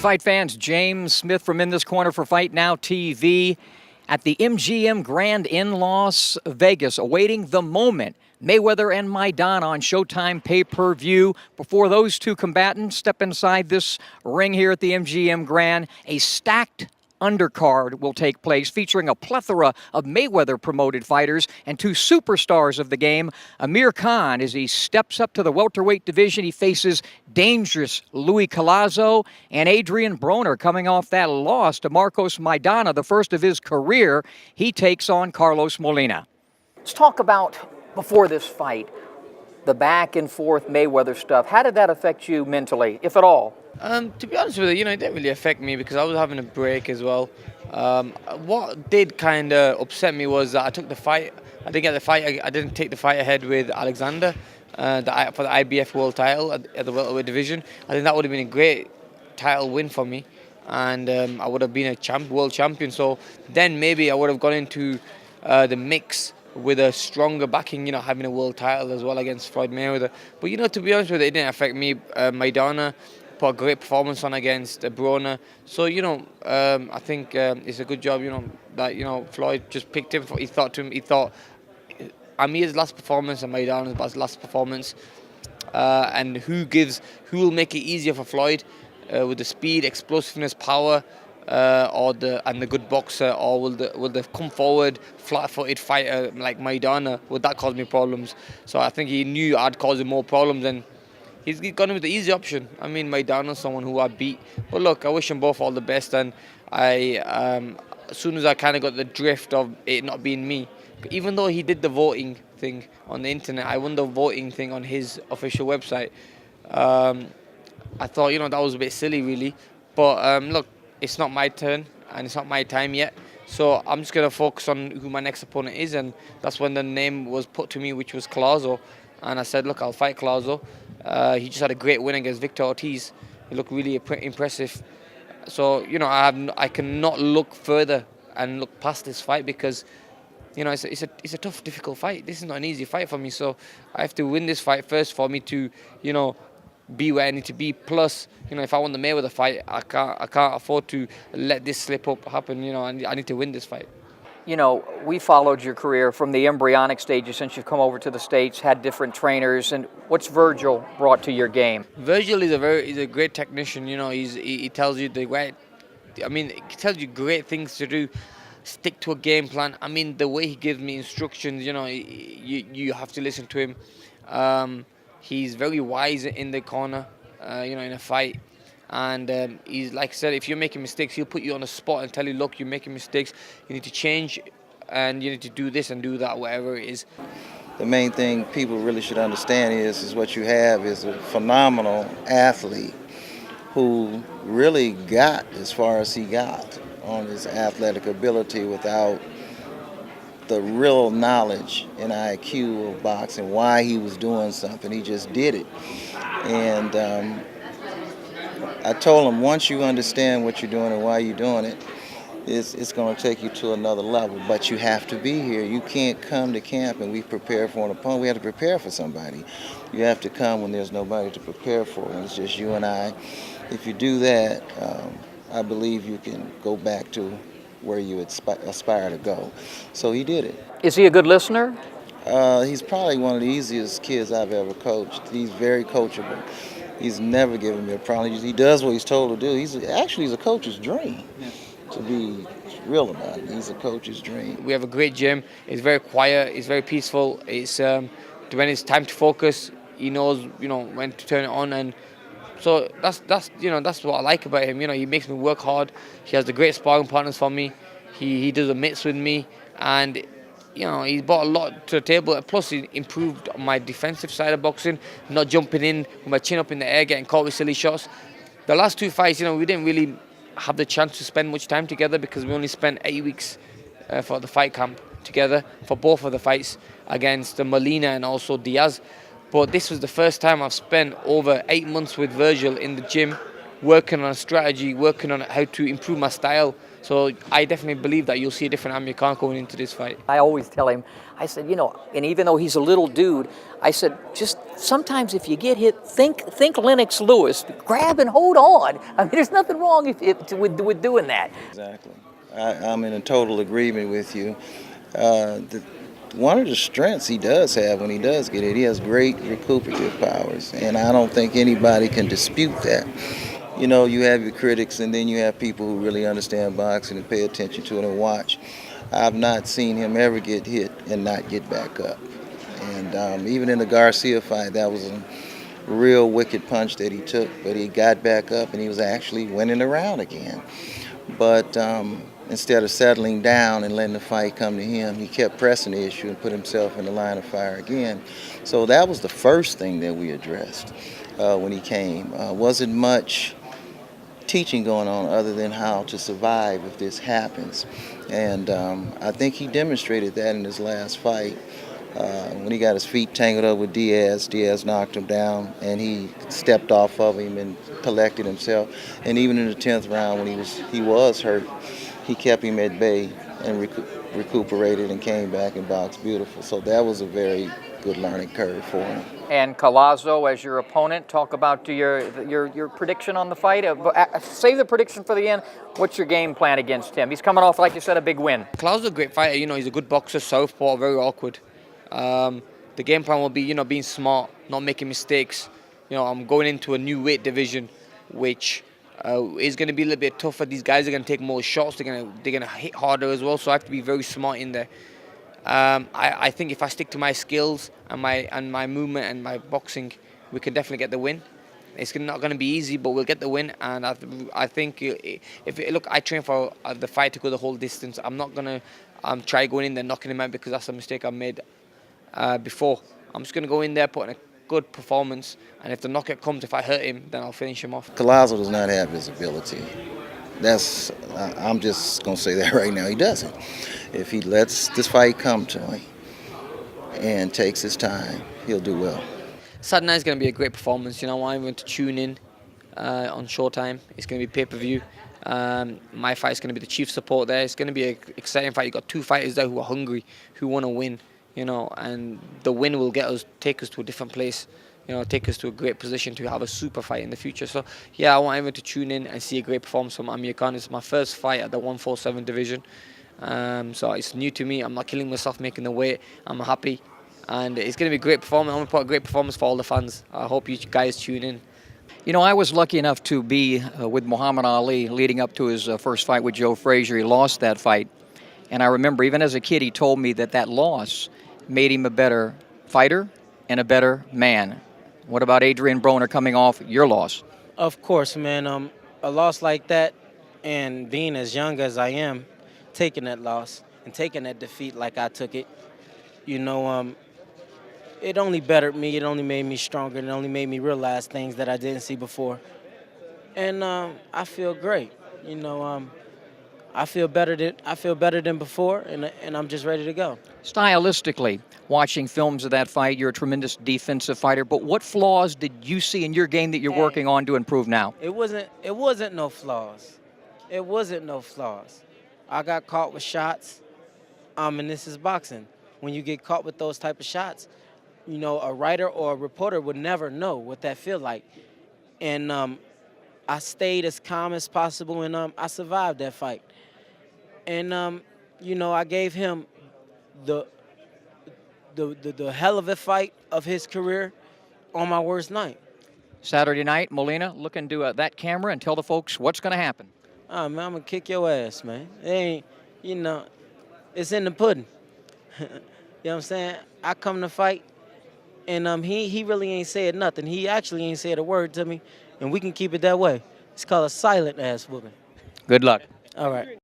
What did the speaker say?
fight fans, James Smith from In This Corner for Fight Now TV at the MGM Grand in Las Vegas, awaiting the moment. Mayweather and Maidana on Showtime pay-per-view. Before those two combatants step inside this ring here at the MGM Grand, a stacked undercard will take place featuring a plethora of Mayweather-promoted fighters and two superstars of the game. Amir Khan, as he steps up to the welterweight division, he faces dangerous Louis Collazo, and Adrien Broner, coming off that loss to Marcos Maidana, the first of his career, he takes on Carlos Molina. Let's talk about, before this fight, the back and forth Mayweather stuff. How did that affect you mentally, if at all? To be honest with you, it didn't really affect me because I was having a break as well. What did kind of upset me was that I took the fight. I didn't get the fight. I didn't take the fight ahead with Alexander for the IBF World Title at the welterweight division. I think that would have been a great title win for me, and I would have been a world champion. So then maybe I would have gone into the mix with a stronger backing, having a world title as well against Floyd Mayweather. But to be honest with you, it didn't affect me. Maidana put a great performance on against Broner. So, I think it's a good job, that, Floyd just picked him. He thought Amir's last performance and Maidana's last performance. And who will make it easier for Floyd with the speed, explosiveness, power, and the good boxer, or will the come forward, flat-footed fighter like Maidana? Would that cause me problems? So I think he knew I'd cause him more problems, and he's gone with the easy option. I mean, Maidana's someone who I beat. But look, I wish them both all the best, and as soon as I kind of got the drift of it not being me, even though he did the voting thing on the internet, I won the voting thing on his official website. I thought, that was a bit silly, really. But look, it's not my turn, and it's not my time yet. So I'm just going to focus on who my next opponent is, and that's when the name was put to me, which was Collazo. And I said, look, I'll fight Collazo. He just had a great win against Victor Ortiz. He looked really impressive. So, I cannot look further and look past this fight because, it's a tough, difficult fight. This is not an easy fight for me. So I have to win this fight first for me to, be where I need to be. Plus, if I want the Mayweather fight, I can't afford to let this slip up happen. I need to win this fight. We followed your career from the embryonic stages since you've come over to the States, had different trainers, and what's Virgil brought to your game? Virgil is a great technician. He tells you he tells you great things to do. Stick to a game plan. The way he gives me instructions, you have to listen to him. He's very wise in the corner, in a fight. And he's, like I said, if you're making mistakes, he'll put you on the spot and tell you, look, you're making mistakes. You need to change, and you need to do this and do that, whatever it is. The main thing people really should understand is what you have is a phenomenal athlete who really got as far as he got on his athletic ability without the real knowledge and IQ of boxing, why he was doing something. He just did it. And I told him, once you understand what you're doing and why you're doing it, it's going to take you to another level. But you have to be here. You can't come to camp and we prepare for an opponent. We have to prepare for somebody. You have to come when there's nobody to prepare for, and it's just you and I. If you do that, I believe you can go back to where you aspire to go. So he did it. Is he a good listener? He's probably one of the easiest kids I've ever coached. He's very coachable. He's never given me a problem. He does what he's told to do. He's a coach's dream, to be real about it. He's a coach's dream. We have a great gym. It's very quiet. It's very peaceful. It's when it's time to focus, he knows when to turn it on, and so that's what I like about him. He makes me work hard. He has the great sparring partners for me. He does the mitts with me, and he's brought a lot to the table. Plus, he improved on my defensive side of boxing, not jumping in with my chin up in the air, getting caught with silly shots. The last two fights, we didn't really have the chance to spend much time together because we only spent 8 weeks for the fight camp together for both of the fights against Molina and also Diaz. But this was the first time I've spent over 8 months with Virgil in the gym, working on a strategy, working on how to improve my style. So I definitely believe that you'll see a different Amir Khan going into this fight. I always tell him, I said, you know, and even though he's a little dude, I said, just sometimes if you get hit, think Lennox Lewis, grab and hold on. I mean, there's nothing wrong with doing that. Exactly. I'm in a total agreement with you. One of the strengths he does have when he does get hit, he has great recuperative powers, and I don't think anybody can dispute that. You know, you have your critics, and then you have people who really understand boxing and pay attention to it and watch. I've not seen him ever get hit and not get back up. And even in the Garcia fight, that was a real wicked punch that he took, but he got back up and he was actually winning the round again. But instead of settling down and letting the fight come to him, he kept pressing the issue and put himself in the line of fire again. So that was the first thing that we addressed when he came. Wasn't much teaching going on other than how to survive if this happens. And I think he demonstrated that in his last fight. When he got his feet tangled up with Diaz, Diaz knocked him down, and he stepped off of him and collected himself. And even in the 10th round, when he was hurt, he kept him at bay and recuperated and came back and boxed beautiful. So that was a very good learning curve for him. And Collazo as your opponent, talk about your prediction on the fight. Save the prediction for the end. What's your game plan against him? He's coming off, like you said, a big win. Collazo's a great fighter. You know, he's a good boxer, southpaw, very awkward. The game plan will be, you know, being smart, not making mistakes. You know, I'm going into a new weight division, which is going to be a little bit tougher. These guys are going to take more shots. They're going to hit harder as well. So I have to be very smart in there. I think if I stick to my skills and my movement and my boxing, we can definitely get the win. It's not going to be easy, but we'll get the win. And I think look, I train for the fight to go the whole distance. I'm not going to try going in there knocking him out because that's a mistake I made before. I'm just going to go in there, put in a good performance, and if the knockout comes, if I hurt him, then I'll finish him off. Collazo does not have visibility. I'm just going to say that right now. He doesn't. If he lets this fight come to him and takes his time, he'll do well. Saturday night is going to be a great performance. You know, I want everyone to tune in on Showtime. It's going to be pay-per-view. My fight is going to be the chief support there. It's going to be an exciting fight. You've got two fighters there who are hungry, who want to win, you know, and the win will take us to a different place, you know, take us to a great position to have a super fight in the future. So, yeah, I want everyone to tune in and see a great performance from Amir Khan. It's my first fight at the 147 division. So it's new to me. I'm not killing myself making the weight. I'm happy. And it's going to be a great performance. I'm going to put a great performance for all the fans. I hope you guys tune in. You know, I was lucky enough to be with Muhammad Ali leading up to his first fight with Joe Frazier. He lost that fight. And I remember even as a kid, he told me that loss made him a better fighter and a better man. What about Adrien Broner coming off your loss? Of course, man. A loss like that, and being as young as I am, taking that loss and taking that defeat like I took it, you know, it only bettered me. It only made me stronger. It only made me realize things that I didn't see before. And I feel great. You know, I feel better than before, and I'm just ready to go. Stylistically, watching films of that fight, you're a tremendous defensive fighter. But what flaws did you see in your game that you're working on to improve now? It wasn't no flaws. It wasn't no flaws. I got caught with shots. And this is boxing. When you get caught with those type of shots, you know, a writer or a reporter would never know what that feel like. And I stayed as calm as possible, and I survived that fight. And you know, I gave him the hell of a fight of his career on my worst night. Saturday night, Molina, look into that camera and tell the folks what's going to happen. Oh, man, I'm going to kick your ass, man. It ain't, you know, it's in the pudding. You know what I'm saying? I come to fight, and he really ain't said nothing. He actually ain't said a word to me, and we can keep it that way. It's called a silent ass whooping. Good luck. All right.